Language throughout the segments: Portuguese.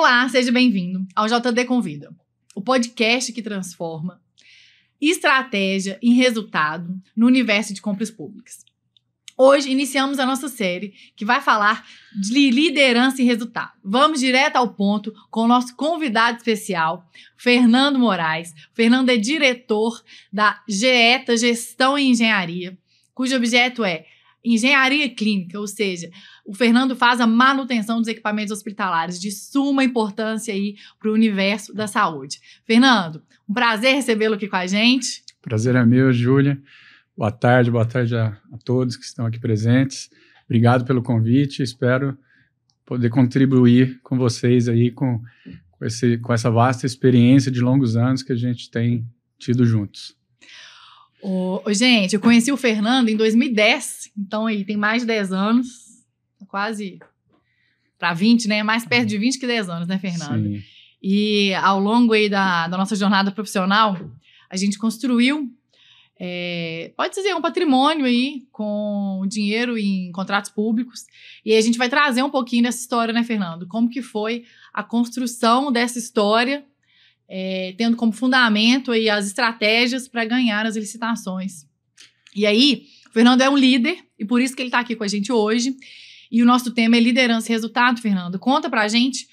Olá, seja bem-vindo ao JD Convida, o podcast que transforma estratégia em resultado no universo de compras públicas. Hoje iniciamos a nossa série que vai falar de liderança e resultado. Vamos direto ao ponto com o nosso convidado especial, Fernando Moraes. Fernando é diretor da GETA, Gestão e Engenharia, cujo objeto é engenharia clínica, ou seja, o Fernando faz a manutenção dos equipamentos hospitalares de suma importância aí para o universo da saúde. Fernando, um prazer recebê-lo aqui com a gente. Prazer é meu, Júlia. Boa tarde a todos que estão aqui presentes. Obrigado pelo convite. Espero poder contribuir com vocês aí com essa vasta experiência de longos anos que a gente tem tido juntos. Gente, eu conheci o Fernando em 2010, então aí tem mais de 10 anos, quase para 20, né? Mais perto de 20 que 10 anos, né, Fernando? Sim. E ao longo aí da nossa jornada profissional, a gente construiu, pode dizer, um patrimônio aí com dinheiro em contratos públicos. E aí a gente vai trazer um pouquinho dessa história, né, Fernando? Como que foi a construção dessa história, tendo como fundamento aí as estratégias para ganhar as licitações. E aí, o Fernando é um líder, e por isso que ele está aqui com a gente hoje. E o nosso tema é liderança e resultado, Fernando. Conta para a gente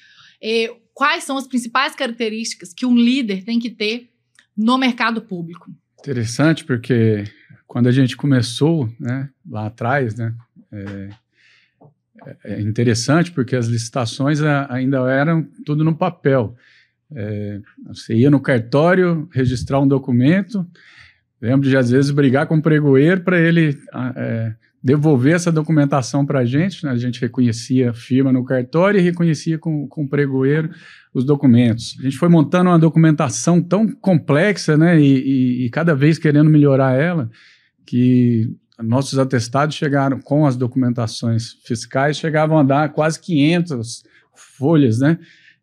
quais são as principais características que um líder tem que ter no mercado público. Interessante, porque quando a gente começou, né, lá atrás, né, é interessante porque as licitações ainda eram tudo no papel. Você ia no cartório registrar um documento, lembro de às vezes brigar com o pregoeiro para ele devolver essa documentação para a gente, né? A gente reconhecia a firma no cartório e reconhecia com o pregoeiro os documentos. A gente foi montando uma documentação tão complexa, né, e cada vez querendo melhorar ela, que nossos atestados chegaram com as documentações fiscais, chegavam a dar quase 500 folhas, né?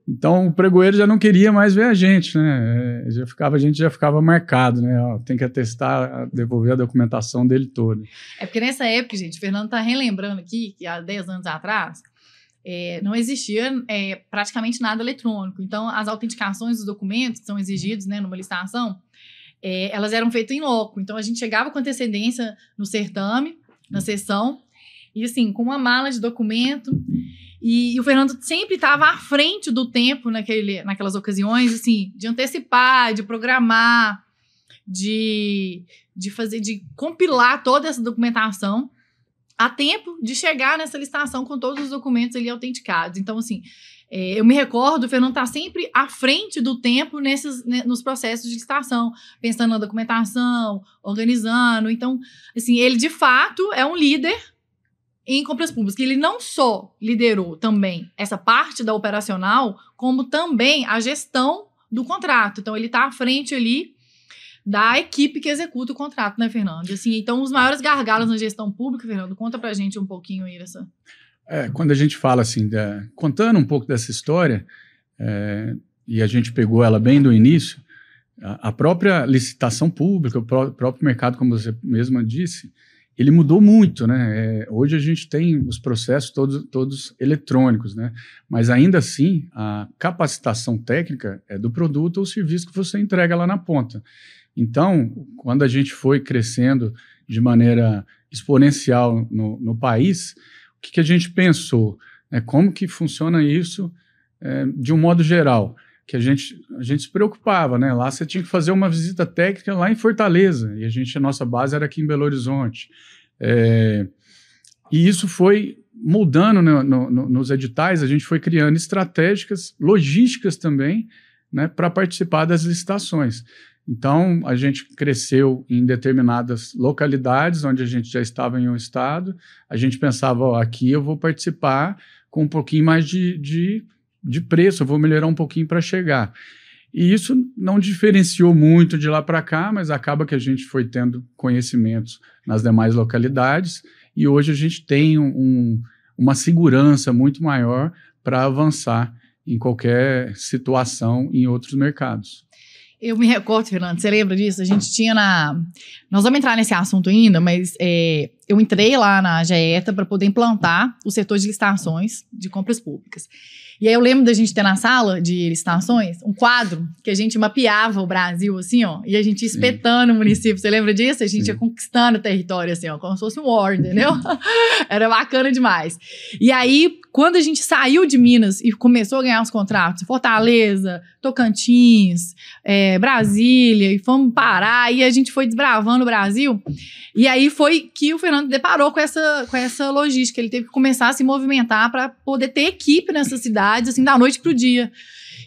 Então, o pregoeiro já não queria mais ver a gente, né? A gente já ficava marcado, né? Tem que atestar, devolver a documentação dele toda. Porque nessa época, gente, o Fernando está relembrando aqui que há 10 anos atrás não existia praticamente nada eletrônico. Então, as autenticações dos documentos que são exigidos, né, numa licitação, elas eram feitas em loco. Então, a gente chegava com antecedência no certame, na sessão, e assim, com uma mala de documento. E o Fernando sempre estava à frente do tempo naquelas ocasiões, assim, de antecipar, de programar, de compilar toda essa documentação a tempo de chegar nessa licitação com todos os documentos ali autenticados. Então, assim, eu me recordo, o Fernando está sempre à frente do tempo nos processos de licitação, pensando na documentação, organizando. Então, assim, ele de fato é um líder em compras públicas. Ele não só liderou também essa parte da operacional, como também a gestão do contrato. Então, ele está à frente ali da equipe que executa o contrato, né, Fernando? Assim, então, os maiores gargalos na gestão pública, Fernando, conta pra gente um pouquinho aí dessa... Quando a gente fala assim, contando um pouco dessa história, e a gente pegou ela bem do início, a própria licitação pública, o próprio mercado, como você mesma disse, ele mudou muito, né? Hoje a gente tem os processos todos eletrônicos, né? Mas ainda assim, a capacitação técnica é do produto ou serviço que você entrega lá na ponta. Então, quando a gente foi crescendo de maneira exponencial no país, o que a gente pensou? Como que funciona isso de um modo geral? Que a gente se preocupava, né? Lá você tinha que fazer uma visita técnica lá em Fortaleza, e a nossa base era aqui em Belo Horizonte. E isso foi mudando nos editais, a gente foi criando estratégicas, logísticas também, né, para participar das licitações. Então, a gente cresceu em determinadas localidades, onde a gente já estava em um estado, a gente pensava, aqui eu vou participar com um pouquinho mais de preço, eu vou melhorar um pouquinho para chegar. E isso não diferenciou muito de lá para cá, mas acaba que a gente foi tendo conhecimentos nas demais localidades e hoje a gente tem uma segurança muito maior para avançar em qualquer situação em outros mercados. Eu me recordo, Fernando, você lembra disso? A gente tinha Nós vamos entrar nesse assunto ainda, mas eu entrei lá na GETA para poder implantar o setor de licitações de compras públicas. E aí eu lembro da gente ter na sala de licitações um quadro que a gente mapeava o Brasil, assim, ó, e a gente ia espetando o município. Você lembra disso? A gente ia conquistando o território, assim, ó, como se fosse um war, entendeu? Era bacana demais. E aí, quando a gente saiu de Minas e começou a ganhar os contratos, Fortaleza, Tocantins, Brasília, e fomos parar, e a gente foi desbravando o Brasil. E aí foi que o Fernando deparou com essa logística. Ele teve que começar a se movimentar para poder ter equipe nessa cidade, assim, da noite pro dia.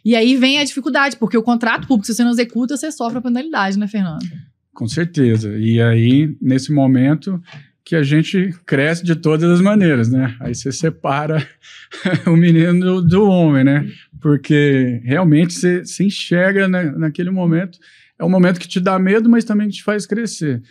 E aí vem a dificuldade, porque o contrato público, se você não executa, você sofre a penalidade, né, Fernando? Com certeza. E aí, nesse momento que a gente cresce de todas as maneiras, né? Aí você separa o menino do homem, né? Porque realmente você enxerga, né, naquele momento. É um momento que te dá medo, mas também que te faz crescer.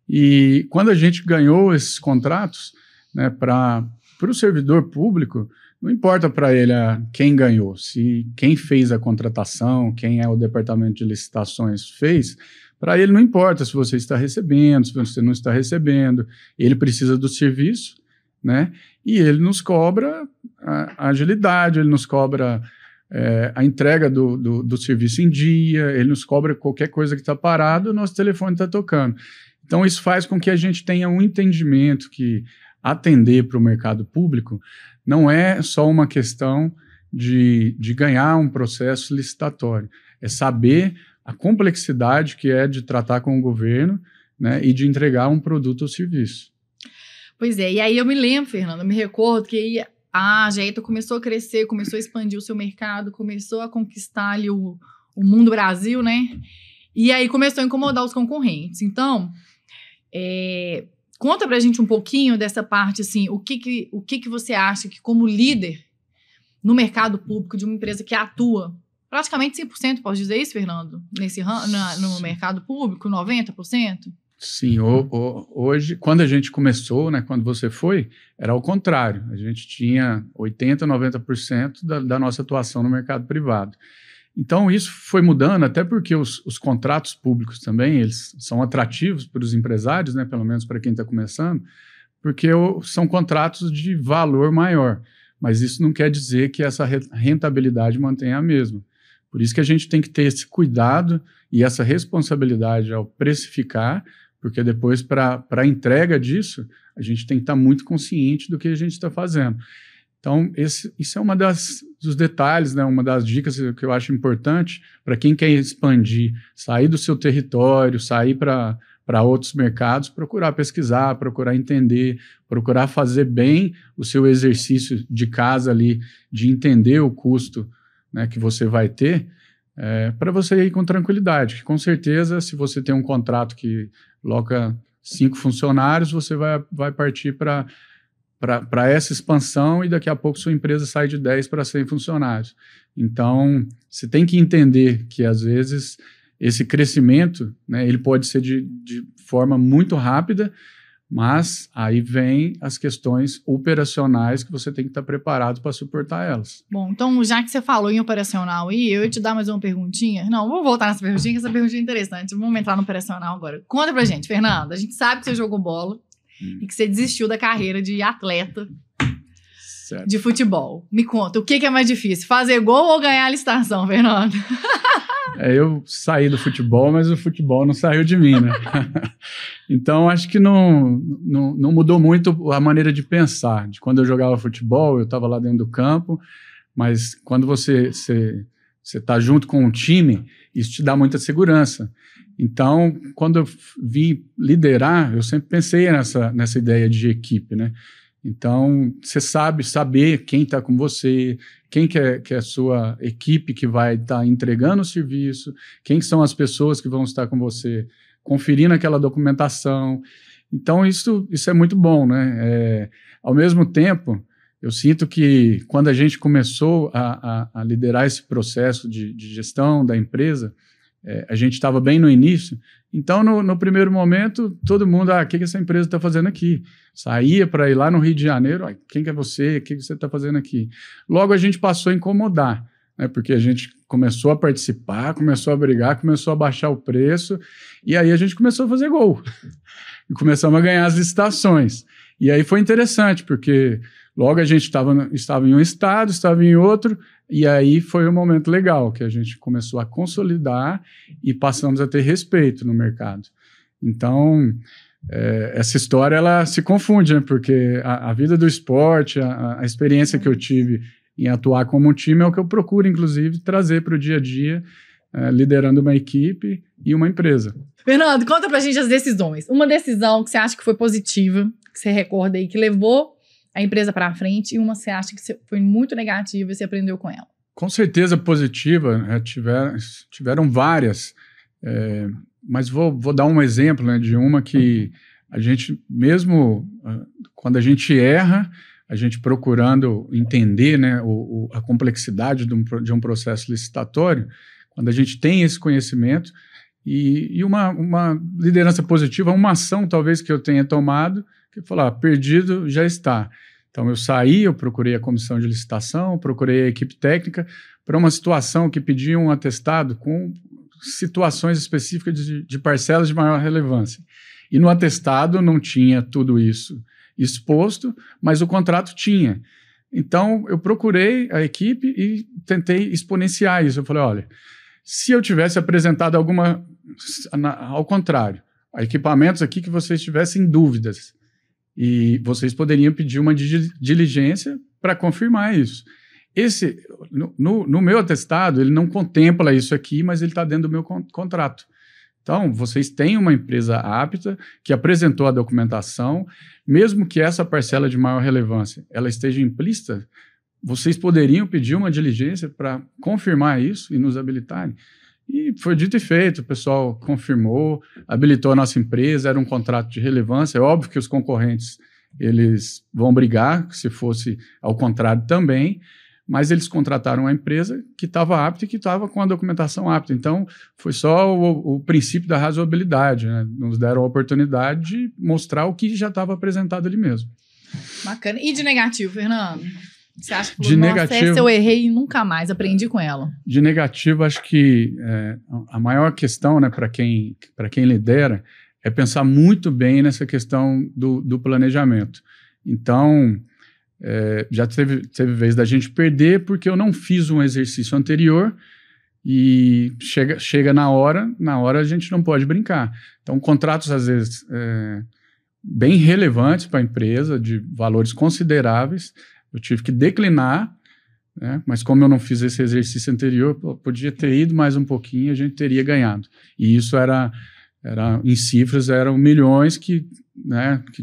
E quando a gente ganhou esses contratos, né, para o servidor público, não importa para ele quem ganhou, se quem fez a contratação, quem é o departamento de licitações fez, para ele não importa se você está recebendo, se você não está recebendo, ele precisa do serviço, né? E ele nos cobra a agilidade, ele nos cobra a entrega do serviço em dia, ele nos cobra qualquer coisa que está parado, o nosso telefone está tocando. Então isso faz com que a gente tenha um entendimento que atender para o mercado público não é só uma questão de ganhar um processo licitatório, é saber a complexidade que é de tratar com o governo, né, e de entregar um produto ou serviço. Pois é, e aí eu me lembro, Fernando, eu me recordo que a GETA começou a crescer, começou a expandir o seu mercado, começou a conquistar ali o mundo Brasil, né? E aí começou a incomodar os concorrentes. Então, conta pra gente um pouquinho dessa parte, assim, o que você acha que, como líder no mercado público de uma empresa que atua praticamente 100%, posso dizer isso, Fernando? No mercado público, 90%? Sim, hoje, quando a gente começou, né, quando você foi, era ao contrário. A gente tinha 80%, 90% da nossa atuação no mercado privado. Então, isso foi mudando, até porque os contratos públicos também, eles são atrativos para os empresários, né, pelo menos para quem está começando, porque são contratos de valor maior. Mas isso não quer dizer que essa rentabilidade mantenha a mesma. Por isso que a gente tem que ter esse cuidado e essa responsabilidade ao precificar, porque depois, para a entrega disso, a gente tem que estar muito consciente do que a gente está fazendo. Então, isso é uma dos detalhes, né, uma das dicas que eu acho importante para quem quer expandir, sair do seu território, sair para outros mercados, procurar pesquisar, procurar entender, procurar fazer bem o seu exercício de casa ali, de entender o custo, né, que você vai ter, para você ir com tranquilidade. Com certeza, se você tem um contrato que loca 5 funcionários, você vai partir para essa expansão e daqui a pouco sua empresa sai de 10 para 100 funcionários. Então, você tem que entender que, às vezes, esse crescimento, né, ele pode ser de forma muito rápida, mas aí vem as questões operacionais que você tem que estar preparado para suportar elas. Bom, então já que você falou em operacional aí, eu ia te dar mais uma perguntinha. Não, vou voltar nessa perguntinha, que essa perguntinha é interessante. Vamos entrar no operacional agora. Conta pra gente, Fernando. A gente sabe que você jogou bola e que você desistiu da carreira de atleta de futebol. Me conta, o que é mais difícil? Fazer gol ou ganhar a licitação, Fernando? Eu saí do futebol, mas o futebol não saiu de mim, né? Então, acho que não mudou muito a maneira de pensar. De quando eu jogava futebol, eu estava lá dentro do campo, mas quando você está junto com um time, isso te dá muita segurança. Então, quando eu vim liderar, eu sempre pensei nessa ideia de equipe, né? Então, você saber quem está com você, quem que é a sua equipe que vai estar entregando o serviço, quem são as pessoas que vão estar com você, conferindo aquela documentação. Então, isso é muito bom, né? Ao mesmo tempo, eu sinto que quando a gente começou a liderar esse processo de gestão da empresa, a gente estava bem no início, então no primeiro momento todo mundo, o que essa empresa está fazendo aqui? Saía para ir lá no Rio de Janeiro, quem que é você? O que você está fazendo aqui? Logo a gente passou a incomodar, né, porque a gente começou a participar, começou a brigar, começou a baixar o preço, e aí a gente começou a fazer gol. e começamos a ganhar as licitações. E aí foi interessante, porque logo a gente estava em um estado, estava em outro, e aí foi um momento legal, que a gente começou a consolidar e passamos a ter respeito no mercado. Então, essa história ela se confunde, né? Porque a vida do esporte, a experiência que eu tive em atuar como um time é o que eu procuro, inclusive, trazer para o dia a dia, liderando uma equipe e uma empresa. Fernando, conta pra gente as decisões. Uma decisão que você acha que foi positiva, que você recorda aí, que levou a empresa para frente, e uma que você acha que foi muito negativa e você aprendeu com ela. Com certeza positiva, né? Tiveram várias, mas vou dar um exemplo, né, de uma que a gente, mesmo quando a gente erra, a gente procurando entender, né, a complexidade de um processo licitatório, quando a gente tem esse conhecimento e uma liderança positiva, uma ação talvez que eu tenha tomado, que falar, perdido já está. Então eu saí, eu procurei a comissão de licitação, procurei a equipe técnica para uma situação que pedia um atestado com situações específicas de parcelas de maior relevância. E no atestado não tinha tudo isso exposto, mas o contrato tinha. Então eu procurei a equipe e tentei exponenciar isso. Eu falei, olha, se eu tivesse apresentado ao contrário, equipamentos aqui que vocês tivessem dúvidas, e vocês poderiam pedir uma diligência para confirmar isso. No meu atestado, ele não contempla isso aqui, mas ele está dentro do meu contrato. Então, vocês têm uma empresa apta que apresentou a documentação, mesmo que essa parcela de maior relevância ela esteja implícita, vocês poderiam pedir uma diligência para confirmar isso e nos habilitarem. E foi dito e feito, o pessoal confirmou, habilitou a nossa empresa, era um contrato de relevância. É óbvio que os concorrentes eles vão brigar, se fosse ao contrário também, mas eles contrataram uma empresa que estava apta e que estava com a documentação apta. Então, foi só o princípio da razoabilidade, né? Nos deram a oportunidade de mostrar o que já estava apresentado ali mesmo. Bacana. E de negativo, Fernando? Você acha que de negativo, essa eu errei e nunca mais aprendi com ela? De negativo, acho que a maior questão, né, para quem lidera é pensar muito bem nessa questão do planejamento. Então, já teve vez da gente perder porque eu não fiz um exercício anterior e chega na hora a gente não pode brincar. Então, contratos, às vezes, bem relevantes para a empresa, de valores consideráveis, eu tive que declinar, né? Mas como eu não fiz esse exercício anterior, eu podia ter ido mais um pouquinho e a gente teria ganhado. E isso era em cifras, eram milhões que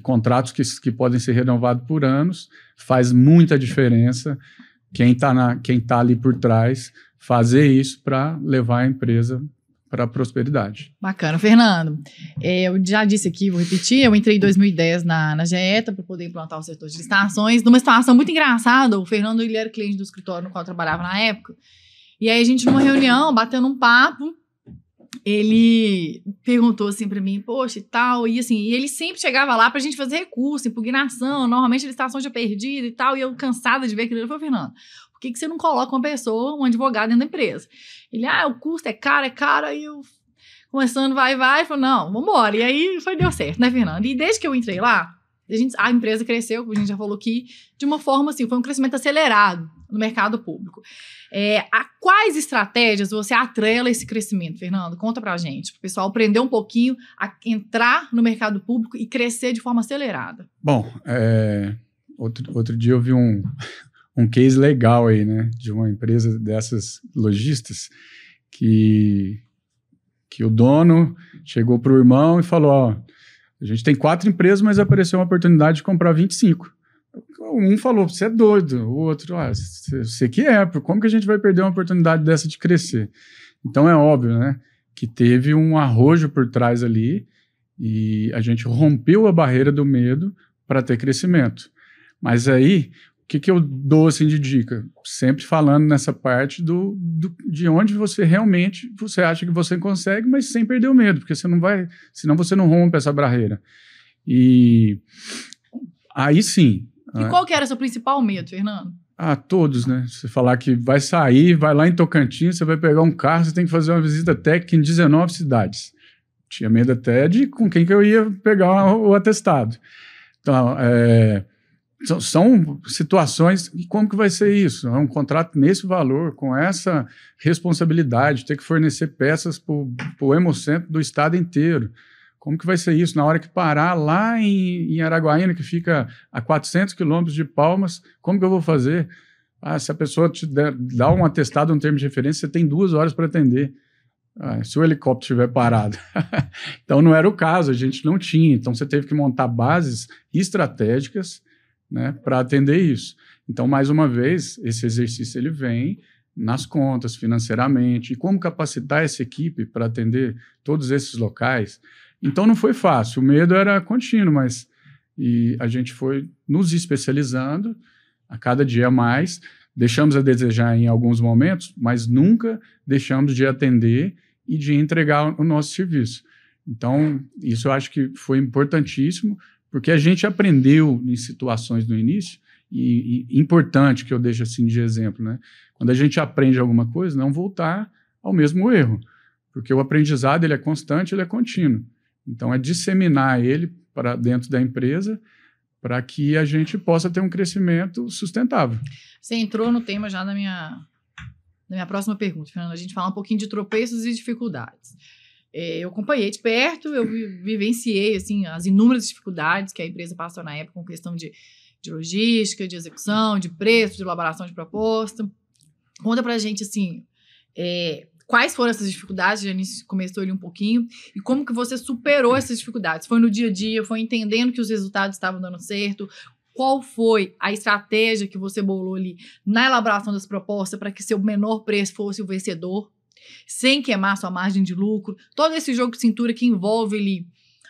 contratos que podem ser renovados por anos, faz muita diferença quem tá ali por trás fazer isso para levar a empresa para a prosperidade. Bacana. Fernando, eu já disse aqui, vou repetir, eu entrei em 2010 na GETA para poder implantar o setor de licitações, numa situação muito engraçada. O Fernando, ele era cliente do escritório no qual eu trabalhava na época, e aí a gente numa reunião, batendo um papo, ele perguntou assim para mim, poxa e tal, e assim, e ele sempre chegava lá pra gente fazer recurso, impugnação, normalmente a licitação já perdida e tal, e eu cansada de ver aquilo. Ele falou, Fernando, por que você não coloca uma pessoa, um advogado dentro da empresa? Ele, o custo é caro, aí eu começando, vai, falou, não, vambora. E aí deu certo, né, Fernando? E desde que eu entrei lá, a empresa cresceu, como a gente já falou aqui, de uma forma assim, foi um crescimento acelerado no mercado público. A quais estratégias você atrela esse crescimento, Fernando? Conta pra gente, para o pessoal aprender um pouquinho a entrar no mercado público e crescer de forma acelerada. Bom, outro dia eu vi um case legal aí, né, de uma empresa dessas lojistas que o dono chegou para o irmão e falou, a gente tem 4 empresas, mas apareceu uma oportunidade de comprar 25. Um falou, você é doido, o outro, você que como que a gente vai perder uma oportunidade dessa de crescer? Então é óbvio, né, que teve um arrojo por trás ali e a gente rompeu a barreira do medo para ter crescimento. Mas aí, o que eu dou assim de dica? Sempre falando nessa parte de onde você realmente acha que você consegue, mas sem perder o medo, porque você não vai, senão você não rompe essa barreira. E aí sim. E qual que era o seu principal medo, Fernando? Todos, né? Você falar que vai sair, vai lá em Tocantins, você vai pegar um carro, você tem que fazer uma visita técnica em 19 cidades. tinha medo até de com quem que eu ia pegar o atestado. Então, são situações, e como que vai ser isso? É um contrato nesse valor, com essa responsabilidade, ter que fornecer peças para o Hemocentro do estado inteiro. Como que vai ser isso? Na hora que parar lá em Araguaína, que fica a 400 quilômetros de Palmas, como que eu vou fazer? Se a pessoa te dá um atestado, um termo de referência, você tem 2 horas para atender. Se o helicóptero estiver parado. Então, não era o caso, a gente não tinha. Então, você teve que montar bases estratégicas, né, para atender isso. Então, mais uma vez, esse exercício ele vem nas contas, financeiramente, e como capacitar essa equipe para atender todos esses locais. Então, não foi fácil, o medo era contínuo, mas a gente foi nos especializando a cada dia mais, deixamos a desejar em alguns momentos, mas nunca deixamos de atender e de entregar o nosso serviço. Então, isso eu acho que foi importantíssimo, porque a gente aprendeu em situações no início, e importante que eu deixo assim de exemplo, né? Quando a gente aprende alguma coisa, não voltar ao mesmo erro, porque o aprendizado ele é constante, ele é contínuo. Então, é disseminar ele para dentro da empresa para que a gente possa ter um crescimento sustentável. Você entrou no tema já da minha próxima pergunta, Fernando. A gente fala um pouquinho de tropeços e dificuldades. Eu acompanhei de perto, eu vivenciei assim, as inúmeras dificuldades que a empresa passou na época com questão de logística, de execução, de preço, de elaboração de proposta. Conta pra gente, assim, quais foram essas dificuldades, já começou ali um pouquinho, e como que você superou essas dificuldades? Foi no dia a dia, foi entendendo que os resultados estavam dando certo? Qual foi a estratégia que você bolou ali na elaboração das propostas para que seu menor preço fosse o vencedor, sem queimar sua margem de lucro? Todo esse jogo de cintura que envolve ali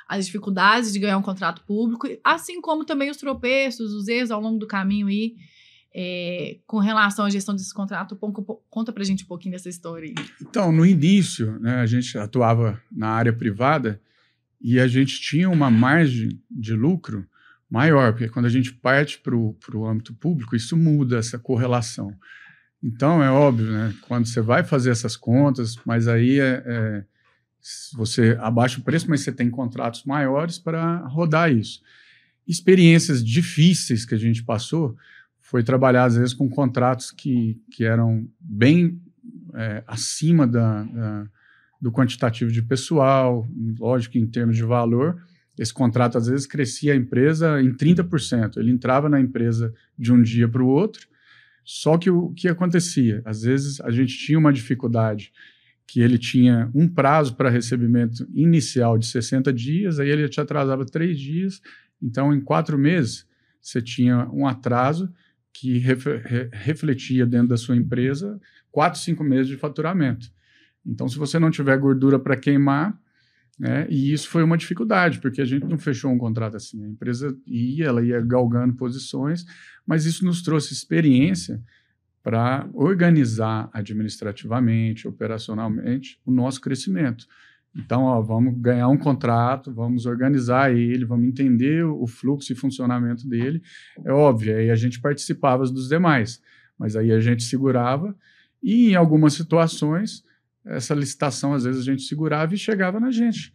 as dificuldades de ganhar um contrato público, assim como também os tropeços, os erros ao longo do caminho aí, com relação à gestão desse contrato. Conta pra gente um pouquinho dessa história aí. Então, no início, né, a gente atuava na área privada e a gente tinha uma margem de lucro maior, porque quando a gente parte para o âmbito público, isso muda essa correlação. Então, é óbvio, né, quando você vai fazer essas contas, mas aí você abaixa o preço, mas você tem contratos maiores para rodar isso. Experiências difíceis que a gente passou foi trabalhar, às vezes, com contratos que eram bem acima do quantitativo de pessoal, lógico, em termos de valor. Esse contrato, às vezes, crescia a empresa em 30%. Ele entrava na empresa de um dia para o outro, só que o que acontecia? Às vezes, a gente tinha uma dificuldade que ele tinha um prazo para recebimento inicial de 60 dias, aí ele te atrasava 3 dias, então, em 4 meses, você tinha um atraso que refletia dentro da sua empresa 4, 5 meses de faturamento. Então, se você não tiver gordura para queimar, né, e isso foi uma dificuldade, porque a gente não fechou um contrato assim. A empresa ela ia galgando posições, mas isso nos trouxe experiência para organizar administrativamente, operacionalmente, o nosso crescimento. Então, vamos ganhar um contrato, vamos organizar ele, vamos entender o fluxo e funcionamento dele. É óbvio, aí a gente participava dos demais, mas aí a gente segurava e, em algumas situações, essa licitação, às vezes, a gente segurava e chegava na gente.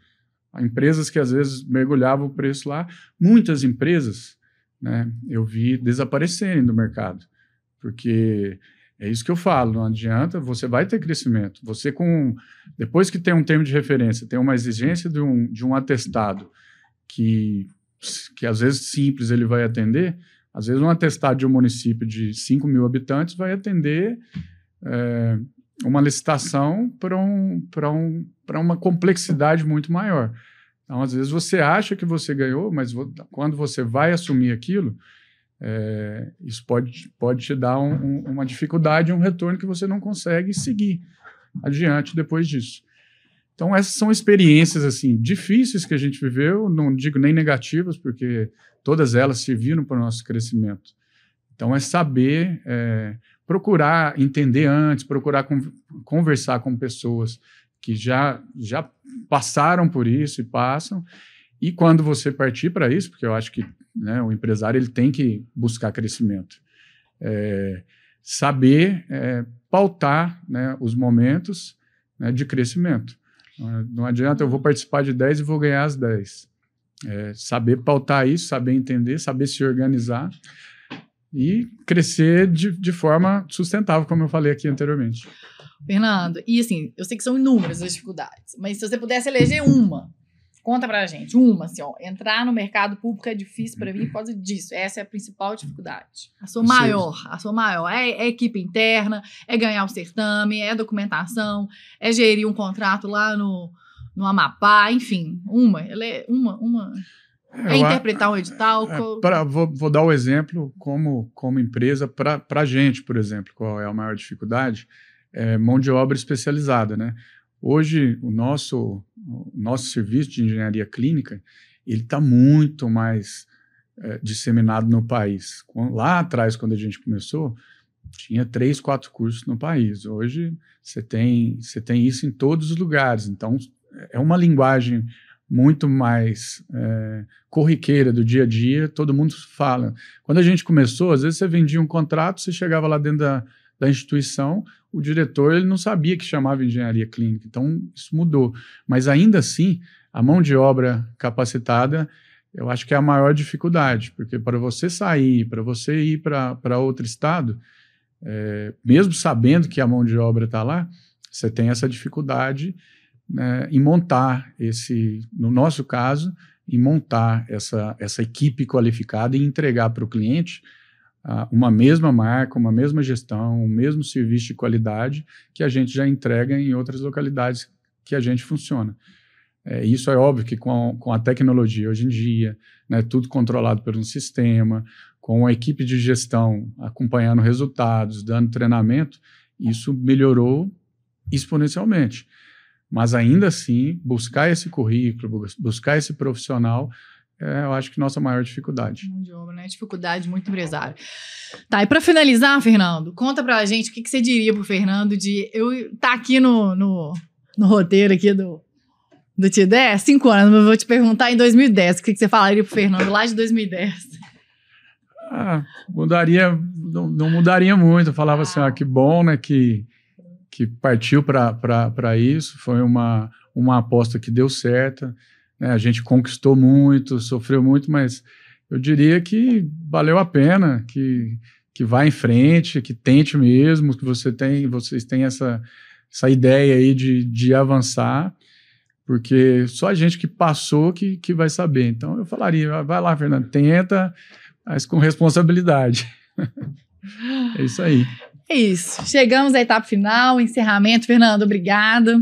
Há empresas que, às vezes, mergulhavam o preço lá. Muitas empresas, né, eu vi desaparecerem do mercado, porque é isso que eu falo, não adianta, você vai ter crescimento. Você, depois que tem um termo de referência, tem uma exigência de um atestado que às vezes simples ele vai atender, às vezes um atestado de um município de 5 mil habitantes vai atender uma licitação para uma complexidade muito maior. Então, às vezes você acha que você ganhou, mas quando você vai assumir aquilo, isso pode te dar uma dificuldade, um retorno que você não consegue seguir adiante depois disso. Então, essas são experiências assim, difíceis que a gente viveu, não digo nem negativas, porque todas elas serviram para o nosso crescimento. Então, é saber, procurar entender antes, procurar conversar com pessoas que já passaram por isso e passam, e quando você partir para isso, porque eu acho que, né, o empresário ele tem que buscar crescimento, saber pautar, né, os momentos, né, de crescimento. Não adianta eu vou participar de 10 e vou ganhar as 10. Saber pautar isso, saber entender, saber se organizar e crescer de forma sustentável, como eu falei aqui anteriormente. Fernando, e assim, eu sei que são inúmeras as dificuldades, mas se você pudesse eleger uma, conta pra gente, uma, assim, ó, entrar no mercado público é difícil pra mim por causa disso, essa é a principal dificuldade. A sua maior, é equipe interna, é ganhar o certame, é documentação, é gerir um contrato lá no Amapá, enfim, uma. É interpretar um edital. Vou dar o exemplo como empresa para a gente, por exemplo, qual é a maior dificuldade? Mão de obra especializada, né? Hoje, o nosso serviço de engenharia clínica, ele está muito mais disseminado no país. Lá atrás, quando a gente começou, tinha 3, 4 cursos no país. Hoje, você tem isso em todos os lugares. Então, é uma linguagem muito mais corriqueira do dia a dia, todo mundo fala. Quando a gente começou, às vezes você vendia um contrato, você chegava lá dentro da instituição, o diretor ele não sabia que chamava engenharia clínica, então isso mudou. Mas ainda assim, a mão de obra capacitada, eu acho que é a maior dificuldade, porque para você sair, para você ir para outro estado, mesmo sabendo que a mão de obra está lá, você tem essa dificuldade em montar no nosso caso, em montar essa equipe qualificada e entregar para o cliente uma mesma marca, uma mesma gestão, o mesmo serviço de qualidade que a gente já entrega em outras localidades que a gente funciona. Isso é óbvio que com a tecnologia hoje em dia, né, tudo controlado por um sistema, com a equipe de gestão acompanhando resultados, dando treinamento, isso melhorou exponencialmente. Mas ainda assim, buscar esse currículo, buscar esse profissional, eu acho que nossa maior dificuldade. Mão de obra, né? Dificuldade muito empresário. Tá, e para finalizar, Fernando, conta pra gente o que você diria pro Fernando de eu tá aqui no roteiro aqui do T10, 5 anos, mas eu vou te perguntar em 2010, o que você falaria pro Fernando lá de 2010? Não mudaria muito, eu falava assim, que bom, né, que partiu para isso, foi uma aposta que deu certo, né? A gente conquistou muito, sofreu muito, mas eu diria que valeu a pena, que vá em frente, que tente mesmo, que vocês têm essa ideia aí de avançar, porque só a gente que passou que vai saber. Então eu falaria, vai lá, Fernando, tenta, mas com responsabilidade. É isso aí. É isso. Chegamos à etapa final, encerramento. Fernando, obrigada.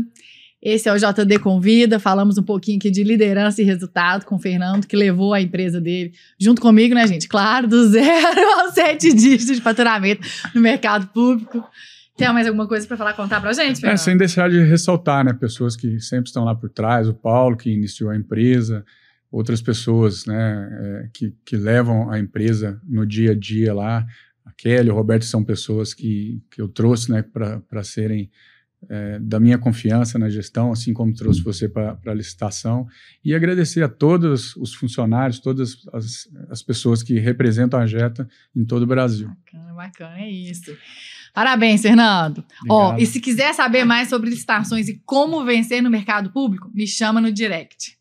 Esse é o JD Convida. Falamos um pouquinho aqui de liderança e resultado com o Fernando, que levou a empresa dele, junto comigo, né, gente? Claro, do 0 aos 7 dígitos de faturamento no mercado público. Tem mais alguma coisa para contar pra gente, Fernando? Sem deixar de ressaltar, né? Pessoas que sempre estão lá por trás, o Paulo, que iniciou a empresa, outras pessoas, né, que levam a empresa no dia a dia lá. A Kelly, o Roberto são pessoas que eu trouxe, né, para serem da minha confiança na gestão, assim como trouxe você para a licitação, e agradecer a todos os funcionários, todas as pessoas que representam a Jetta em todo o Brasil. Bacana, é isso. Parabéns, Fernando. E se quiser saber mais sobre licitações e como vencer no mercado público, me chama no direct.